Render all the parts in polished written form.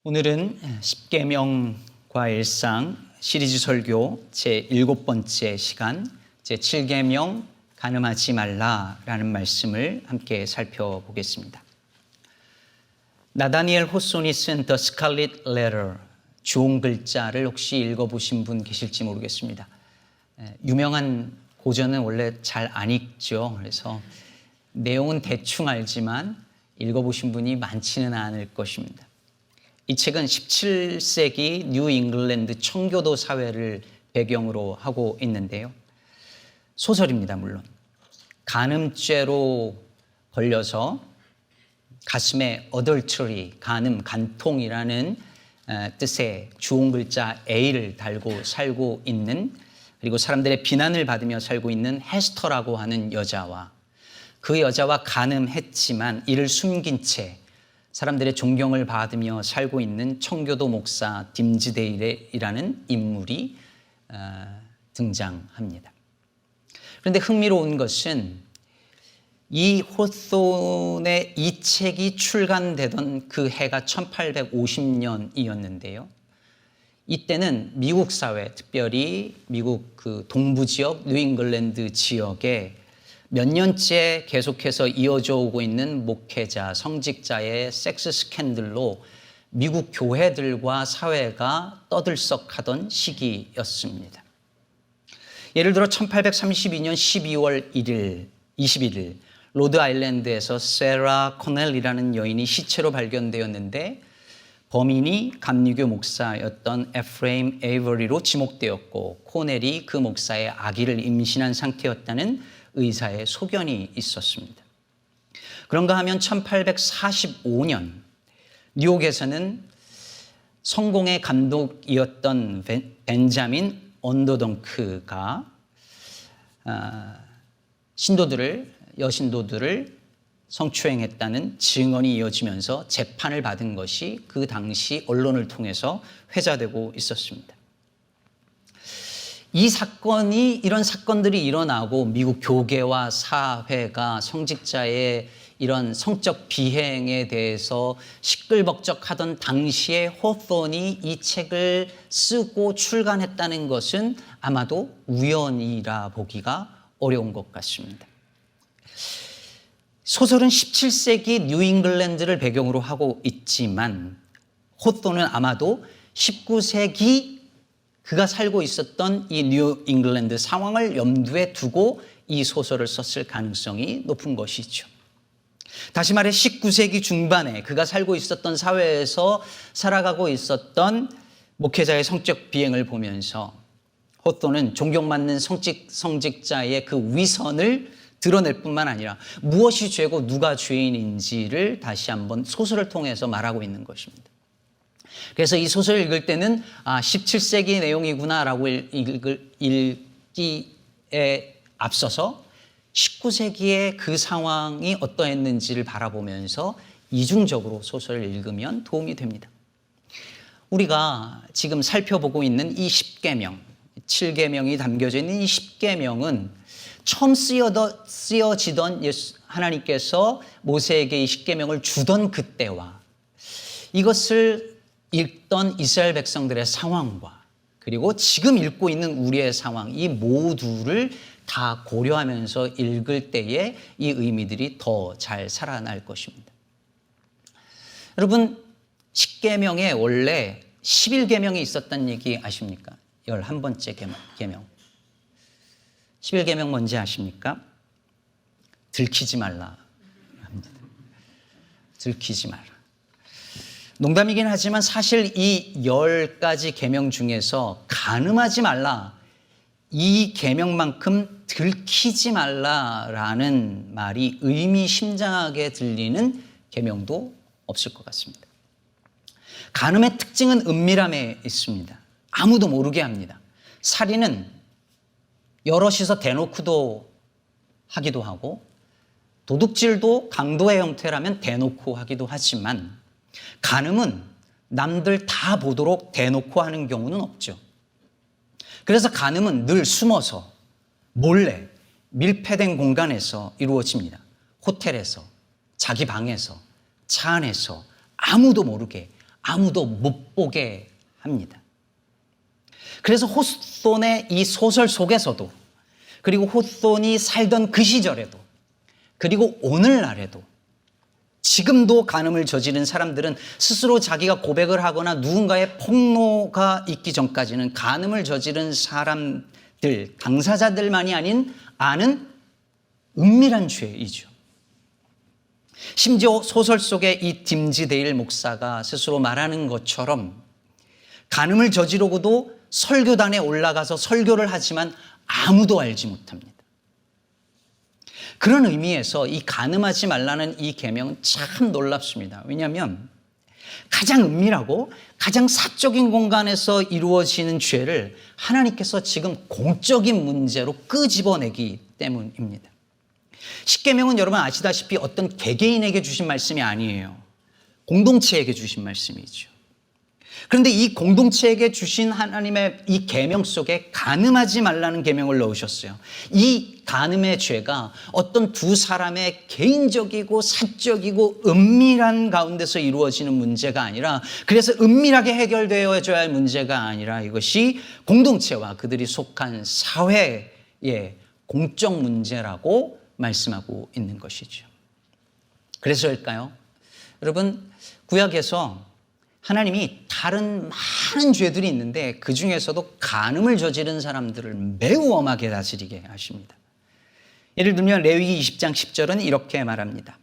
오늘은 십계명과 일상 시리즈 설교 제7번째 시간 제7계명 간음하지 말라라는 말씀을 함께 살펴보겠습니다. 나다니엘 호손이 쓴 The Scarlet Letter, 주홍 글자를 혹시 읽어보신 분 계실지 모르겠습니다. 유명한 고전은 원래 잘 안 읽죠. 그래서 내용은 대충 알지만 읽어보신 분이 많지는 않을 것입니다. 이 책은 17세기 뉴 잉글랜드 청교도 사회를 배경으로 하고 있는데요. 소설입니다, 물론. 간음죄로 걸려서 가슴에 adultery, 간음, 간통이라는 뜻의 주홍 글자 A를 달고 살고 있는, 그리고 사람들의 비난을 받으며 살고 있는 헤스터라고 하는 여자와 그 여자와 간음했지만 이를 숨긴 채 사람들의 존경을 받으며 살고 있는 청교도 목사 딤즈데일이라는 인물이 등장합니다. 그런데 흥미로운 것은 이 호손의 이 책이 출간되던 그 해가 1850년이었는데요. 이때는 미국 사회, 특별히 미국 그 동부 지역, 뉴잉글랜드 지역에 몇 년째 계속해서 이어져 오고 있는 목회자, 성직자의 섹스 스캔들로 미국 교회들과 사회가 떠들썩하던 시기였습니다. 예를 들어 1832년 12월 21일 로드아일랜드에서 세라 코넬이라는 여인이 시체로 발견되었는데 범인이 감리교 목사였던 에프레임 에이버리로 지목되었고 코넬이 그 목사의 아기를 임신한 상태였다는 의사의 소견이 있었습니다. 그런가 하면 1845년 뉴욕에서는 성공의 감독이었던 벤자민 언더덩크가 여신도들을 성추행했다는 증언이 이어지면서 재판을 받은 것이 그 당시 언론을 통해서 회자되고 있었습니다. 이런 사건들이 일어나고 미국 교계와 사회가 성직자의 이런 성적 비행에 대해서 시끌벅적하던 당시에 호손이 이 책을 쓰고 출간했다는 것은 아마도 우연이라 보기가 어려운 것 같습니다. 소설은 17세기 뉴잉글랜드를 배경으로 하고 있지만 호손은 아마도 19세기 그가 살고 있었던 이 뉴 잉글랜드 상황을 염두에 두고 이 소설을 썼을 가능성이 높은 것이죠. 다시 말해 19세기 중반에 그가 살고 있었던 사회에서 살아가고 있었던 목회자의 성적 비행을 보면서 호손은 존경받는 성직자의 그 위선을 드러낼 뿐만 아니라 무엇이 죄고 누가 죄인인지를 다시 한번 소설을 통해서 말하고 있는 것입니다. 그래서 이 소설을 읽을 때는 17세기 내용이구나라고 읽기에 앞서서 19세기의 그 상황이 어떠했는지를 바라보면서 이중적으로 소설을 읽으면 도움이 됩니다. 우리가 지금 살펴보고 있는 이 10계명, 7계명이 담겨져 있는 이 10계명은 처음 쓰여지던 하나님께서 모세에게 이 10계명을 주던 그때와 이것을 읽던 이스라엘 백성들의 상황과 그리고 지금 읽고 있는 우리의 상황, 이 모두를 다 고려하면서 읽을 때에 이 의미들이 더 잘 살아날 것입니다. 여러분, 10계명에 원래 11계명이 있었다는 얘기 아십니까? 11번째 계명. 11계명 뭔지 아십니까? 들키지 말라. 들키지 말라. 농담이긴 하지만 사실 이 10가지 계명 중에서 간음하지 말라, 이 계명만큼 들키지 말라라는 말이 의미심장하게 들리는 계명도 없을 것 같습니다. 간음의 특징은 은밀함에 있습니다. 아무도 모르게 합니다. 살인은 여럿이서 대놓고도 하기도 하고 도둑질도 강도의 형태라면 대놓고 하기도 하지만 간음은 남들 다 보도록 대놓고 하는 경우는 없죠. 그래서 간음은 늘 숨어서 몰래 밀폐된 공간에서 이루어집니다. 호텔에서, 자기 방에서, 차 안에서 아무도 모르게 아무도 못 보게 합니다. 그래서 호손의 이 소설 속에서도, 그리고 호손이 살던 그 시절에도, 그리고 오늘날에도 지금도 간음을 저지른 사람들은 스스로 자기가 고백을 하거나 누군가의 폭로가 있기 전까지는 간음을 저지른 사람들, 당사자들만이 아는 은밀한 죄이죠. 심지어 소설 속의 이 팀지 데일 목사가 스스로 말하는 것처럼 간음을 저지르고도 설교단에 올라가서 설교를 하지만 아무도 알지 못합니다. 그런 의미에서 이 간음하지 말라는 이 계명은 참 놀랍습니다. 왜냐하면 가장 은밀하고 가장 사적인 공간에서 이루어지는 죄를 하나님께서 지금 공적인 문제로 끄집어내기 때문입니다. 십계명은 여러분 아시다시피 어떤 개개인에게 주신 말씀이 아니에요. 공동체에게 주신 말씀이죠. 그런데 이 공동체에게 주신 하나님의 이 계명 속에 간음하지 말라는 계명을 넣으셨어요. 이 간음의 죄가 어떤 두 사람의 개인적이고 사적이고 은밀한 가운데서 이루어지는 문제가 아니라, 그래서 은밀하게 해결되어져야 할 문제가 아니라 이것이 공동체와 그들이 속한 사회의 공적 문제라고 말씀하고 있는 것이죠. 그래서일까요? 여러분, 구약에서 하나님이 다른 많은 죄들이 있는데 그 중에서도 간음을 저지른 사람들을 매우 엄하게 다스리게 하십니다. 예를 들면 레위기 20장 10절은 이렇게 말합니다.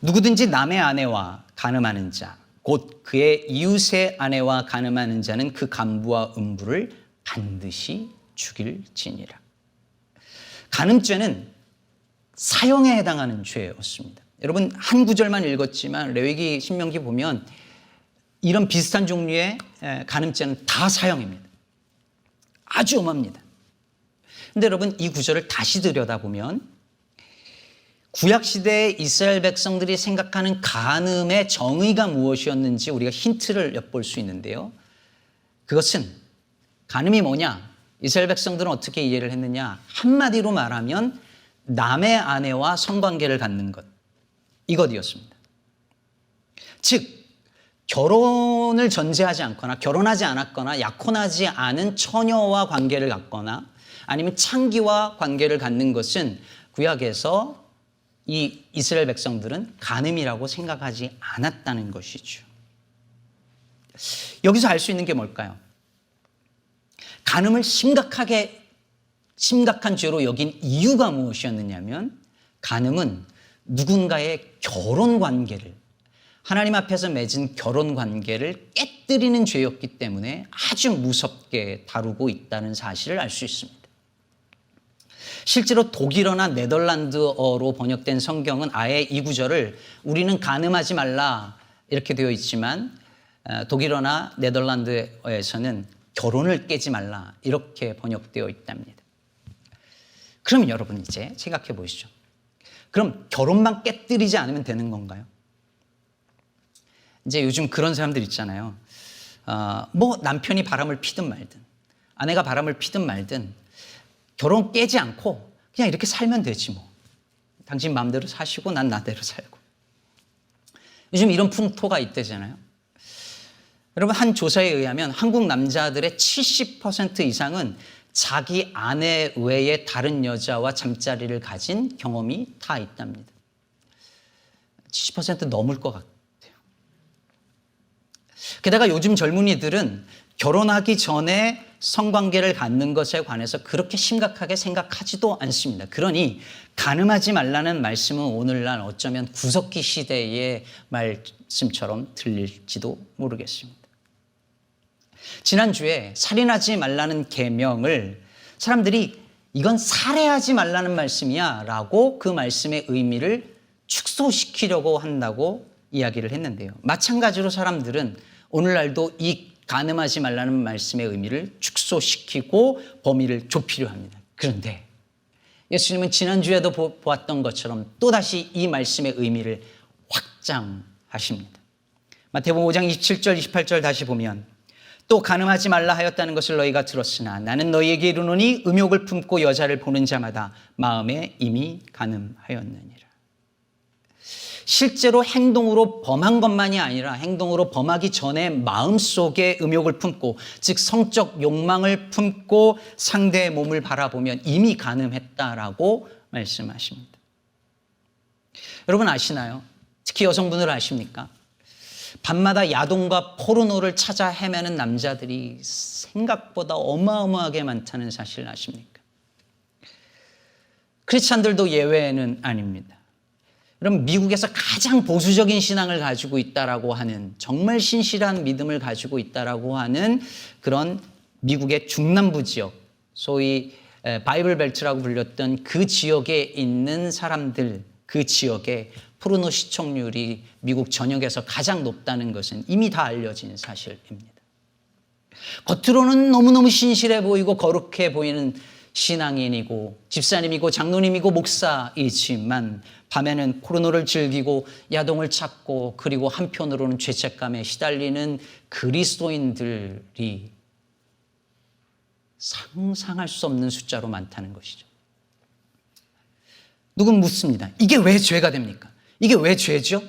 누구든지 남의 아내와 간음하는 자, 곧 그의 이웃의 아내와 간음하는 자는 그 간부와 음부를 반드시 죽일지니라. 간음죄는 사형에 해당하는 죄였습니다. 여러분, 한 구절만 읽었지만 레위기 신명기 보면 이런 비슷한 종류의 간음죄는 다 사형입니다. 아주 엄합니다. 그런데 여러분, 이 구절을 다시 들여다보면 구약시대의 이스라엘 백성들이 생각하는 간음의 정의가 무엇이었는지 우리가 힌트를 엿볼 수 있는데요. 그것은 간음이 뭐냐? 이스라엘 백성들은 어떻게 이해를 했느냐? 한마디로 말하면 남의 아내와 성관계를 갖는 것, 이것이었습니다. 즉 결혼을 전제하지 않거나 결혼하지 않았거나 약혼하지 않은 처녀와 관계를 갖거나 아니면 창기와 관계를 갖는 것은 구약에서 이 이스라엘 백성들은 간음이라고 생각하지 않았다는 것이죠. 여기서 알 수 있는 게 뭘까요? 간음을 심각한 죄로 여긴 이유가 무엇이었느냐면, 간음은 누군가의 결혼 관계를, 하나님 앞에서 맺은 결혼 관계를 깨뜨리는 죄였기 때문에 아주 무섭게 다루고 있다는 사실을 알 수 있습니다. 실제로 독일어나 네덜란드어로 번역된 성경은 아예 이 구절을 우리는 간음하지 말라 이렇게 되어 있지만 독일어나 네덜란드어에서는 결혼을 깨지 말라 이렇게 번역되어 있답니다. 그럼 여러분 이제 생각해 보시죠. 그럼 결혼만 깨뜨리지 않으면 되는 건가요? 이제 요즘 그런 사람들 있잖아요. 뭐 남편이 바람을 피든 말든 아내가 바람을 피든 말든 결혼 깨지 않고 그냥 이렇게 살면 되지 뭐. 당신 마음대로 사시고 난 나대로 살고. 요즘 이런 풍토가 있대잖아요. 여러분, 한 조사에 의하면 한국 남자들의 70% 이상은 자기 아내 외에 다른 여자와 잠자리를 가진 경험이 다 있답니다. 70% 넘을 것 같아요. 게다가 요즘 젊은이들은 결혼하기 전에 성관계를 갖는 것에 관해서 그렇게 심각하게 생각하지도 않습니다. 그러니 간음하지 말라는 말씀은 오늘날 어쩌면 구석기 시대의 말씀처럼 들릴지도 모르겠습니다. 지난주에 살인하지 말라는 계명을 사람들이 이건 살해하지 말라는 말씀이야 라고 그 말씀의 의미를 축소시키려고 한다고 이야기를 했는데요. 마찬가지로 사람들은 오늘날도 이 간음하지 말라는 말씀의 의미를 축소시키고 범위를 좁히려 합니다. 그런데 예수님은 지난주에도 보았던 것처럼 또다시 이 말씀의 의미를 확장하십니다. 마태복음 5장 27절 28절 다시 보면, 또 간음하지 말라 하였다는 것을 너희가 들었으나 나는 너희에게 이르노니 음욕을 품고 여자를 보는 자마다 마음에 이미 간음하였느니라. 실제로 행동으로 범한 것만이 아니라 행동으로 범하기 전에 마음속에 음욕을 품고, 즉 성적 욕망을 품고 상대의 몸을 바라보면 이미 간음했다라고 말씀하십니다. 여러분 아시나요? 특히 여성분들 아십니까? 밤마다 야동과 포르노를 찾아 헤매는 남자들이 생각보다 어마어마하게 많다는 사실을 아십니까? 크리스찬들도 예외는 아닙니다. 그럼 미국에서 가장 보수적인 신앙을 가지고 있다라고 하는, 정말 신실한 믿음을 가지고 있다라고 하는 그런 미국의 중남부 지역, 소위 바이블 벨트라고 불렸던 그 지역에 있는 사람들, 그 지역에 포르노 시청률이 미국 전역에서 가장 높다는 것은 이미 다 알려진 사실입니다. 겉으로는 너무너무 신실해 보이고 거룩해 보이는 신앙인이고 집사님이고 장로님이고 목사이지만 밤에는 포르노를 즐기고 야동을 찾고, 그리고 한편으로는 죄책감에 시달리는 그리스도인들이 상상할 수 없는 숫자로 많다는 것이죠. 누군 묻습니다. 이게 왜 죄가 됩니까? 이게 왜 죄죠?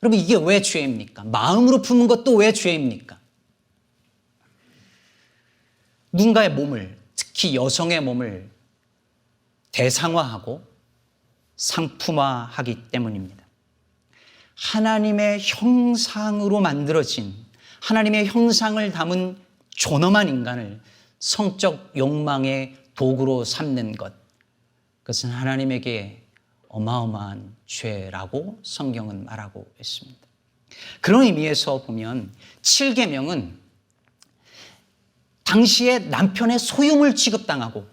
여러분, 이게 왜 죄입니까? 마음으로 품은 것도 왜 죄입니까? 누군가의 몸을, 특히 여성의 몸을 대상화하고 상품화하기 때문입니다. 하나님의 형상으로 만들어진, 하나님의 형상을 담은 존엄한 인간을 성적 욕망의 도구로 삼는 것, 그것은 하나님에게 어마어마한 죄라고 성경은 말하고 있습니다. 그런 의미에서 보면 7계명은 당시에 남편의 소유물 취급당하고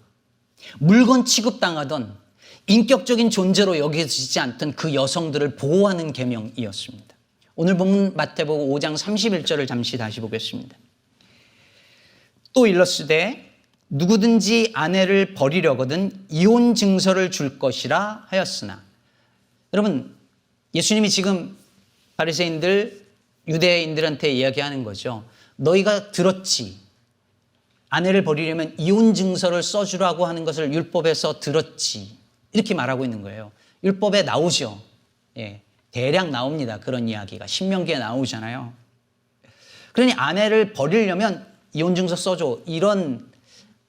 물건 취급당하던 인격적인 존재로 여겨지지 않던 그 여성들을 보호하는 계명이었습니다. 오늘 본문 마태복음 5장 31절을 잠시 다시 보겠습니다. 또 일렀으되 누구든지 아내를 버리려거든 이혼 증서를 줄 것이라 하였으나. 여러분, 예수님이 지금 바리새인들, 유대인들한테 이야기하는 거죠. 너희가 들었지, 아내를 버리려면 이혼 증서를 써주라고 하는 것을 율법에서 들었지, 이렇게 말하고 있는 거예요. 율법에 나오죠. 예, 대략 나옵니다. 그런 이야기가 신명기에 나오잖아요. 그러니 아내를 버리려면 이혼 증서 써줘, 이런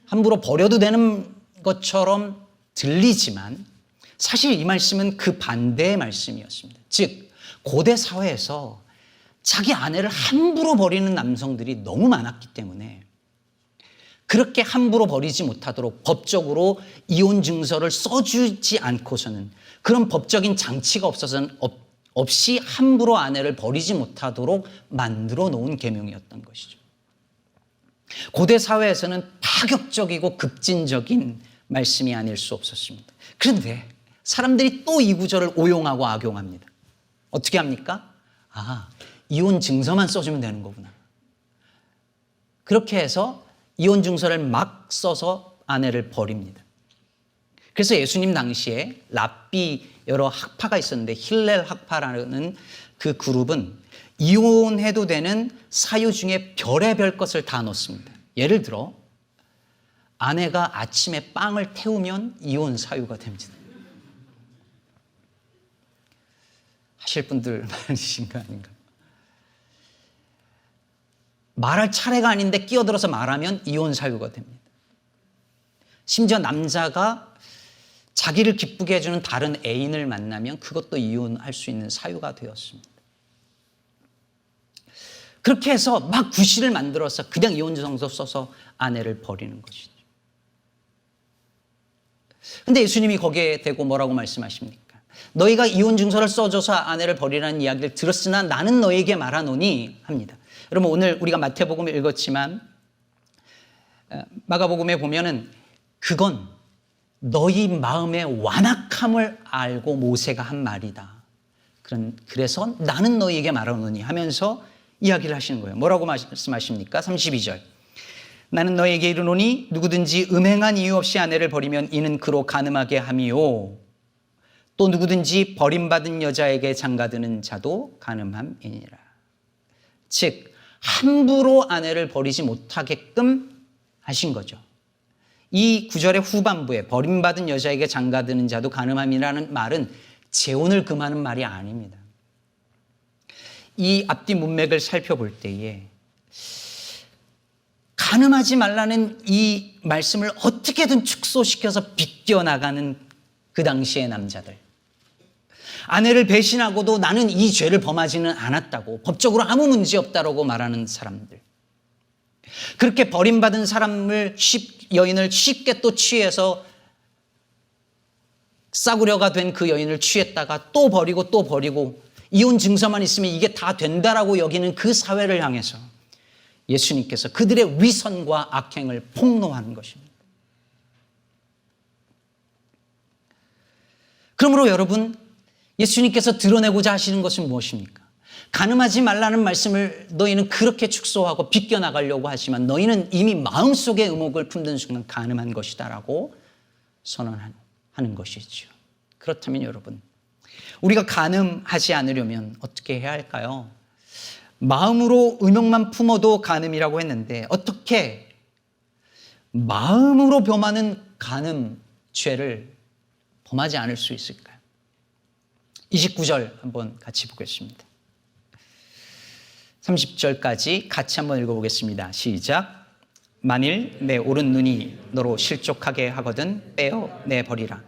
함부로 버려도 되는 것처럼 들리지만 사실 이 말씀은 그 반대의 말씀이었습니다. 즉 고대 사회에서 자기 아내를 함부로 버리는 남성들이 너무 많았기 때문에 그렇게 함부로 버리지 못하도록 법적으로 이혼 증서를 써주지 않고서는, 그런 법적인 장치가 없어서는 없이 함부로 아내를 버리지 못하도록 만들어 놓은 계명이었던 것이죠. 고대 사회에서는 파격적이고 급진적인 말씀이 아닐 수 없었습니다. 그런데 사람들이 또 이 구절을 오용하고 악용합니다. 어떻게 합니까? 이혼 증서만 써주면 되는 거구나. 그렇게 해서 이혼 증서를 막 써서 아내를 버립니다. 그래서 예수님 당시에 랍비 여러 학파가 있었는데 힐렐 학파라는 그 그룹은 이혼해도 되는 사유 중에 별의별 것을 다 넣습니다. 예를 들어 아내가 아침에 빵을 태우면 이혼 사유가 됩니다. 하실 분들 많으신 거 아닌가? 말할 차례가 아닌데 끼어들어서 말하면 이혼 사유가 됩니다. 심지어 남자가 자기를 기쁘게 해주는 다른 애인을 만나면 그것도 이혼할 수 있는 사유가 되었습니다. 그렇게 해서 막 구실을 만들어서 그냥 이혼 증서 써서 아내를 버리는 것이죠. 근데 예수님이 거기에 대고 뭐라고 말씀하십니까? 너희가 이혼 증서를 써줘서 아내를 버리라는 이야기를 들었으나 나는 너희에게 말하노니 합니다. 여러분, 오늘 우리가 마태복음을 읽었지만 마가복음에 보면은 그건 너희 마음의 완악함을 알고 모세가 한 말이다. 그래서 나는 너희에게 말하노니 하면서 이야기를 하시는 거예요. 뭐라고 말씀하십니까? 32절. 나는 너희에게 이르노니 누구든지 음행한 이유 없이 아내를 버리면 이는 그로 간음하게 함이요. 또 누구든지 버림받은 여자에게 장가드는 자도 간음함이니라. 즉 함부로 아내를 버리지 못하게끔 하신 거죠. 이 구절의 후반부에 버림받은 여자에게 장가드는 자도 간음함이라는 말은 재혼을 금하는 말이 아닙니다. 이 앞뒤 문맥을 살펴볼 때에 가늠하지 말라는 이 말씀을 어떻게든 축소시켜서 비껴나가는 그 당시의 남자들. 아내를 배신하고도 나는 이 죄를 범하지는 않았다고, 법적으로 아무 문제 없다라고 말하는 사람들. 그렇게 버림받은 여인을 쉽게 또 취해서 싸구려가 된 그 여인을 취했다가 또 버리고 이혼 증서만 있으면 이게 다 된다라고 여기는 그 사회를 향해서 예수님께서 그들의 위선과 악행을 폭로하는 것입니다. 그러므로 여러분, 예수님께서 드러내고자 하시는 것은 무엇입니까? 가늠하지 말라는 말씀을 너희는 그렇게 축소하고 비껴나가려고 하지만 너희는 이미 마음속에 의목을 품는 순간 가늠한 것이다라고 선언하는 것이죠. 그렇다면 여러분, 우리가 가늠하지 않으려면 어떻게 해야 할까요? 마음으로 의목만 품어도 가늠이라고 했는데 어떻게 마음으로 범하는 가늠 죄를 범하지 않을 수 있을까요? 29절 한번 같이 보겠습니다. 30절까지 같이 한번 읽어보겠습니다. 시작. 만일 내 오른 눈이 너로 실족하게 하거든 떼어내버리라.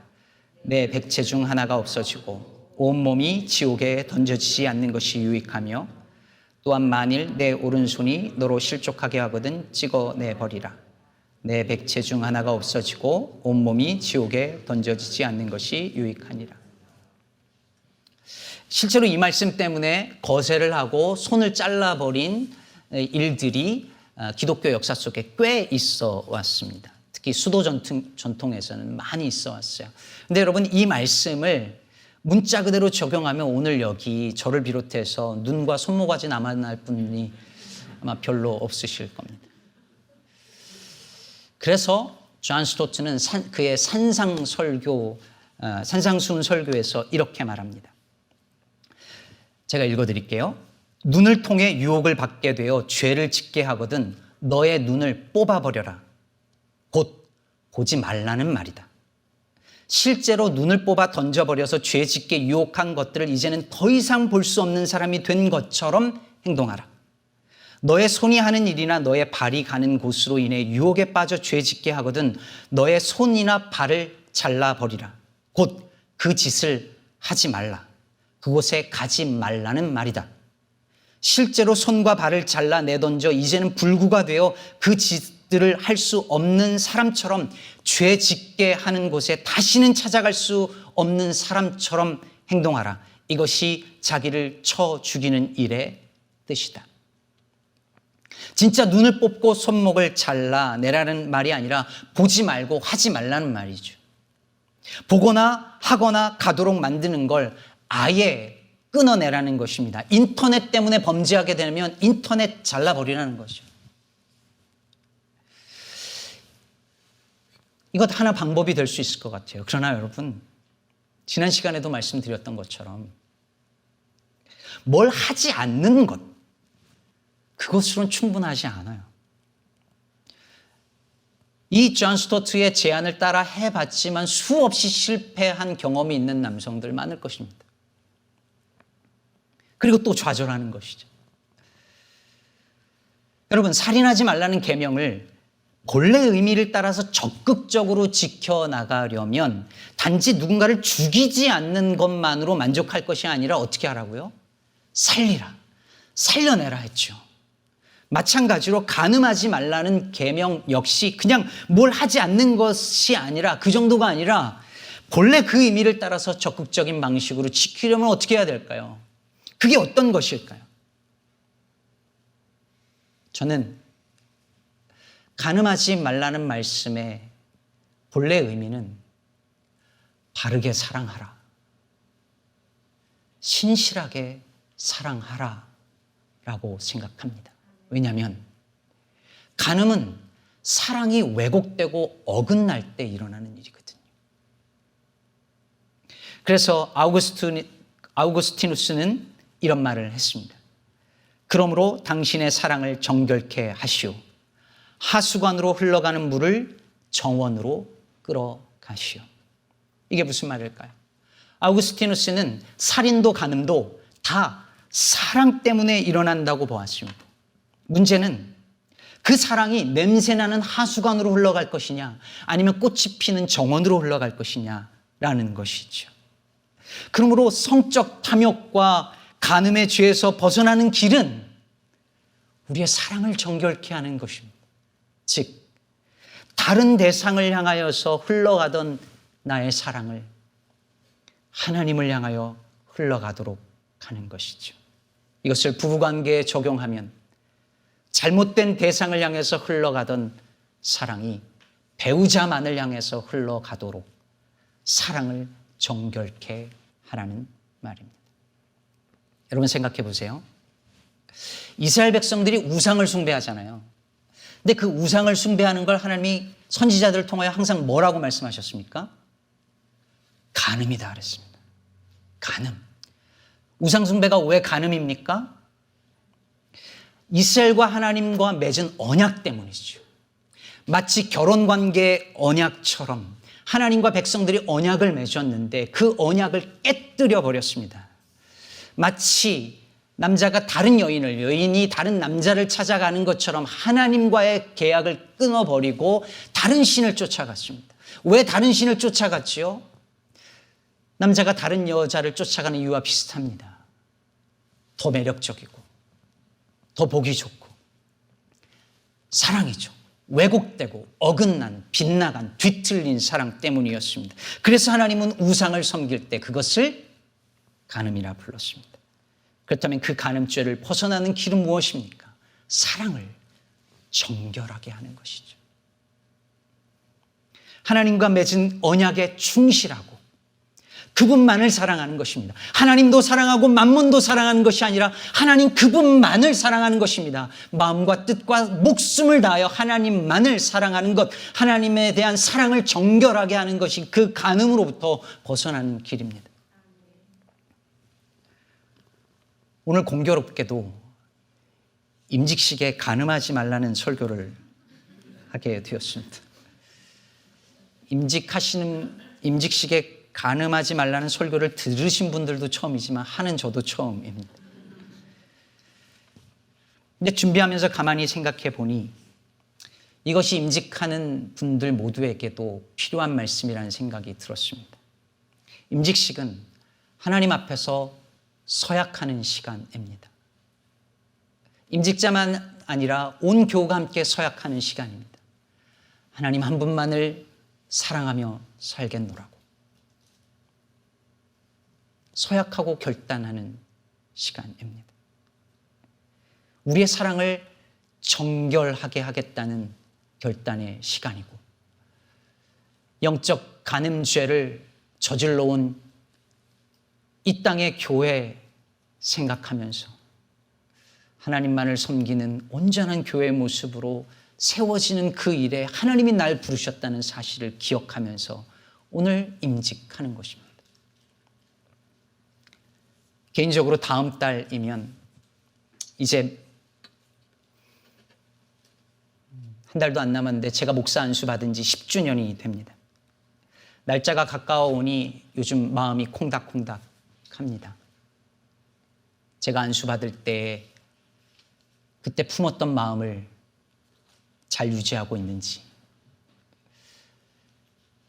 내 백체 중 하나가 없어지고 온몸이 지옥에 던져지지 않는 것이 유익하며 또한 만일 내 오른손이 너로 실족하게 하거든 찍어내버리라. 내 백체 중 하나가 없어지고 온몸이 지옥에 던져지지 않는 것이 유익하니라. 실제로 이 말씀 때문에 거세를 하고 손을 잘라버린 일들이 기독교 역사 속에 꽤 있어 왔습니다. 특히 수도 전통에서는 많이 있어 왔어요. 근데 여러분, 이 말씀을 문자 그대로 적용하면 오늘 여기 저를 비롯해서 눈과 손모가지 남아날 분이 아마 별로 없으실 겁니다. 그래서 존 스토트는 그의 산상수훈 설교에서 이렇게 말합니다. 제가 읽어드릴게요. 눈을 통해 유혹을 받게 되어 죄를 짓게 하거든 너의 눈을 뽑아버려라. 곧 보지 말라는 말이다. 실제로 눈을 뽑아 던져버려서 죄 짓게 유혹한 것들을 이제는 더 이상 볼 수 없는 사람이 된 것처럼 행동하라. 너의 손이 하는 일이나 너의 발이 가는 곳으로 인해 유혹에 빠져 죄 짓게 하거든 너의 손이나 발을 잘라버리라. 곧 그 짓을 하지 말라. 그곳에 가지 말라는 말이다. 실제로 손과 발을 잘라 내던져 이제는 불구가 되어 그 짓들을 할 수 없는 사람처럼 죄 짓게 하는 곳에 다시는 찾아갈 수 없는 사람처럼 행동하라. 이것이 자기를 쳐 죽이는 일의 뜻이다. 진짜 눈을 뽑고 손목을 잘라내라는 말이 아니라 보지 말고 하지 말라는 말이죠. 보거나 하거나 가도록 만드는 걸 아예 끊어내라는 것입니다. 인터넷 때문에 범죄하게 되면 인터넷 잘라버리라는 거죠. 이것 하나 방법이 될 수 있을 것 같아요. 그러나 여러분, 지난 시간에도 말씀드렸던 것처럼 뭘 하지 않는 것, 그것으로는 충분하지 않아요. 이 존 스토트의 제안을 따라 해봤지만 수없이 실패한 경험이 있는 남성들 많을 것입니다. 그리고 또 좌절하는 것이죠. 여러분, 살인하지 말라는 계명을 본래 의미를 따라서 적극적으로 지켜나가려면 단지 누군가를 죽이지 않는 것만으로 만족할 것이 아니라 어떻게 하라고요? 살리라, 살려내라 했죠. 마찬가지로 가늠하지 말라는 계명 역시 그냥 뭘 하지 않는 것이 아니라, 그 정도가 아니라 본래 그 의미를 따라서 적극적인 방식으로 지키려면 어떻게 해야 될까요? 그게 어떤 것일까요? 저는 가늠하지 말라는 말씀의 본래 의미는 바르게 사랑하라, 신실하게 사랑하라 라고 생각합니다. 왜냐하면 간음은 사랑이 왜곡되고 어긋날 때 일어나는 일이거든요. 그래서 아우구스티누스는 이런 말을 했습니다. 그러므로 당신의 사랑을 정결케 하시오. 하수관으로 흘러가는 물을 정원으로 끌어가시오. 이게 무슨 말일까요? 아우구스티누스는 살인도 간음도 다 사랑 때문에 일어난다고 보았습니다. 문제는 그 사랑이 냄새나는 하수관으로 흘러갈 것이냐 아니면 꽃이 피는 정원으로 흘러갈 것이냐라는 것이죠. 그러므로 성적 탐욕과 간음의 죄에서 벗어나는 길은 우리의 사랑을 정결케 하는 것입니다. 즉 다른 대상을 향하여서 흘러가던 나의 사랑을 하나님을 향하여 흘러가도록 하는 것이죠. 이것을 부부관계에 적용하면 잘못된 대상을 향해서 흘러가던 사랑이 배우자만을 향해서 흘러가도록 사랑을 정결케 하라는 말입니다. 여러분 생각해 보세요. 이스라엘 백성들이 우상을 숭배하잖아요. 근데 그 우상을 숭배하는 걸 하나님이 선지자들을 통하여 항상 뭐라고 말씀하셨습니까? 간음이다 그랬습니다. 간음. 우상 숭배가 왜 간음입니까? 이스라엘과 하나님과 맺은 언약 때문이죠. 마치 결혼관계의 언약처럼 하나님과 백성들이 언약을 맺었는데 그 언약을 깨뜨려 버렸습니다. 마치 남자가 다른 여인을, 여인이 다른 남자를 찾아가는 것처럼 하나님과의 계약을 끊어버리고 다른 신을 쫓아갔습니다. 왜 다른 신을 쫓아갔지요? 남자가 다른 여자를 쫓아가는 이유와 비슷합니다. 더 매력적이고 더 보기 좋고 사랑이죠. 왜곡되고 어긋난 빗나간 뒤틀린 사랑 때문이었습니다. 그래서 하나님은 우상을 섬길 때 그것을 간음이라 불렀습니다. 그렇다면 그 간음죄를 벗어나는 길은 무엇입니까? 사랑을 정결하게 하는 것이죠. 하나님과 맺은 언약에 충실하고 그분만을 사랑하는 것입니다. 하나님도 사랑하고 만몬도 사랑하는 것이 아니라 하나님 그분만을 사랑하는 것입니다. 마음과 뜻과 목숨을 다하여 하나님만을 사랑하는 것, 하나님에 대한 사랑을 정결하게 하는 것이 그 간음으로부터 벗어나는 길입니다. 오늘 공교롭게도 임직식에 간음하지 말라는 설교를 하게 되었습니다. 임직식에 간음하지 말라는 설교를 들으신 분들도 처음이지만 하는 저도 처음입니다. 근데 준비하면서 가만히 생각해 보니 이것이 임직하는 분들 모두에게도 필요한 말씀이라는 생각이 들었습니다. 임직식은 하나님 앞에서 서약하는 시간입니다. 임직자만 아니라 온 교우가 함께 서약하는 시간입니다. 하나님 한 분만을 사랑하며 살겠노라고 서약하고 결단하는 시간입니다. 우리의 사랑을 정결하게 하겠다는 결단의 시간이고 영적 간음죄를 저질러 온 이 땅의 교회 생각하면서 하나님만을 섬기는 온전한 교회의 모습으로 세워지는 그 일에 하나님이 날 부르셨다는 사실을 기억하면서 오늘 임직하는 것입니다. 개인적으로 다음 달이면 이제 한 달도 안 남았는데 제가 목사 안수 받은 지 10주년이 됩니다. 날짜가 가까워오니 요즘 마음이 콩닥콩닥 합니다. 제가 안수 받을 때 그때 품었던 마음을 잘 유지하고 있는지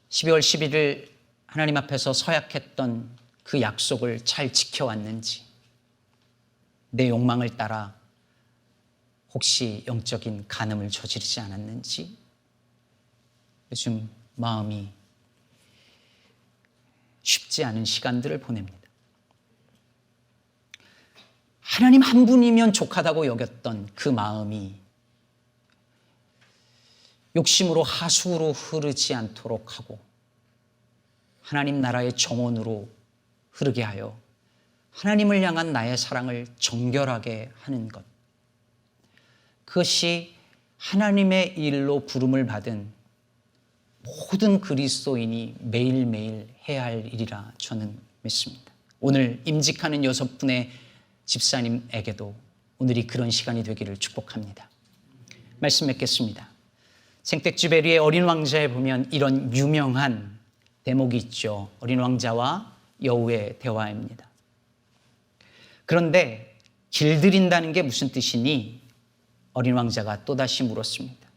12월 11일 하나님 앞에서 서약했던 그 약속을 잘 지켜왔는지 내 욕망을 따라 혹시 영적인 간음을 저지르지 않았는지 요즘 마음이 쉽지 않은 시간들을 보냅니다. 하나님 한 분이면 족하다고 여겼던 그 마음이 욕심으로 하수로 흐르지 않도록 하고 하나님 나라의 정원으로 흐르게 하여 하나님을 향한 나의 사랑을 정결하게 하는 것, 그것이 하나님의 일로 부름을 받은 모든 그리스도인이 매일매일 해야 할 일이라 저는 믿습니다. 오늘 임직하는 6분의 집사님에게도 오늘이 그런 시간이 되기를 축복합니다. 말씀 맺겠습니다. 생텍쥐베리의 어린 왕자에 보면 이런 유명한 대목이 있죠. 어린 왕자와 여우의 대화입니다. 그런데 길들인다는 게 무슨 뜻이니? 어린 왕자가 또다시 물었습니다.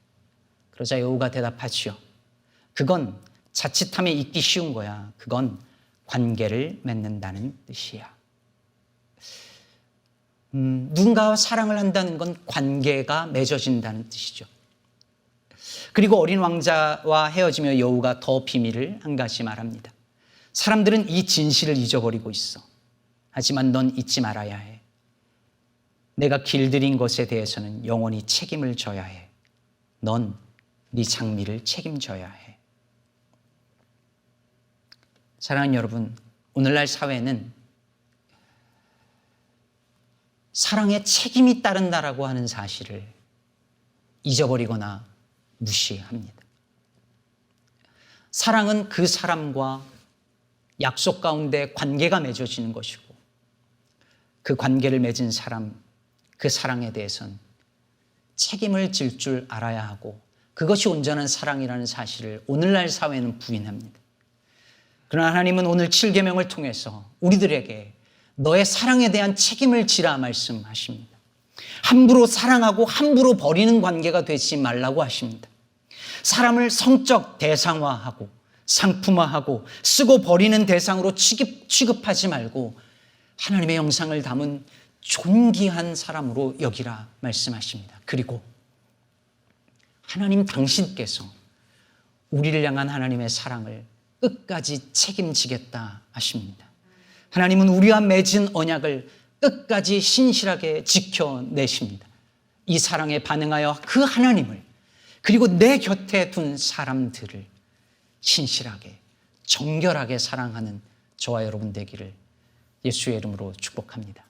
그러자 여우가 대답하지요. 그건 자칫하면 잊기 쉬운 거야. 그건 관계를 맺는다는 뜻이야. 누군가와 사랑을 한다는 건 관계가 맺어진다는 뜻이죠. 그리고 어린 왕자와 헤어지며 여우가 더 비밀을 한 가지 말합니다. 사람들은 이 진실을 잊어버리고 있어. 하지만 넌 잊지 말아야 해. 내가 길들인 것에 대해서는 영원히 책임을 져야 해. 넌 네 장미를 책임져야 해. 사랑하는 여러분, 오늘날 사회는 사랑에 책임이 따른다라고 하는 사실을 잊어버리거나 무시합니다. 사랑은 그 사람과 약속 가운데 관계가 맺어지는 것이고 그 관계를 맺은 사람, 그 사랑에 대해서는 책임을 질 줄 알아야 하고 그것이 온전한 사랑이라는 사실을 오늘날 사회는 부인합니다. 그러나 하나님은 오늘 7계명을 통해서 우리들에게 너의 사랑에 대한 책임을 지라 말씀하십니다. 함부로 사랑하고 함부로 버리는 관계가 되지 말라고 하십니다. 사람을 성적 대상화하고 상품화하고 쓰고 버리는 대상으로 취급하지 말고 하나님의 형상을 담은 존귀한 사람으로 여기라 말씀하십니다. 그리고 하나님 당신께서 우리를 향한 하나님의 사랑을 끝까지 책임지겠다 하십니다. 하나님은 우리와 맺은 언약을 끝까지 신실하게 지켜내십니다. 이 사랑에 반응하여 그 하나님을 그리고 내 곁에 둔 사람들을 신실하게 정결하게 사랑하는 저와 여러분 되기를 예수의 이름으로 축복합니다.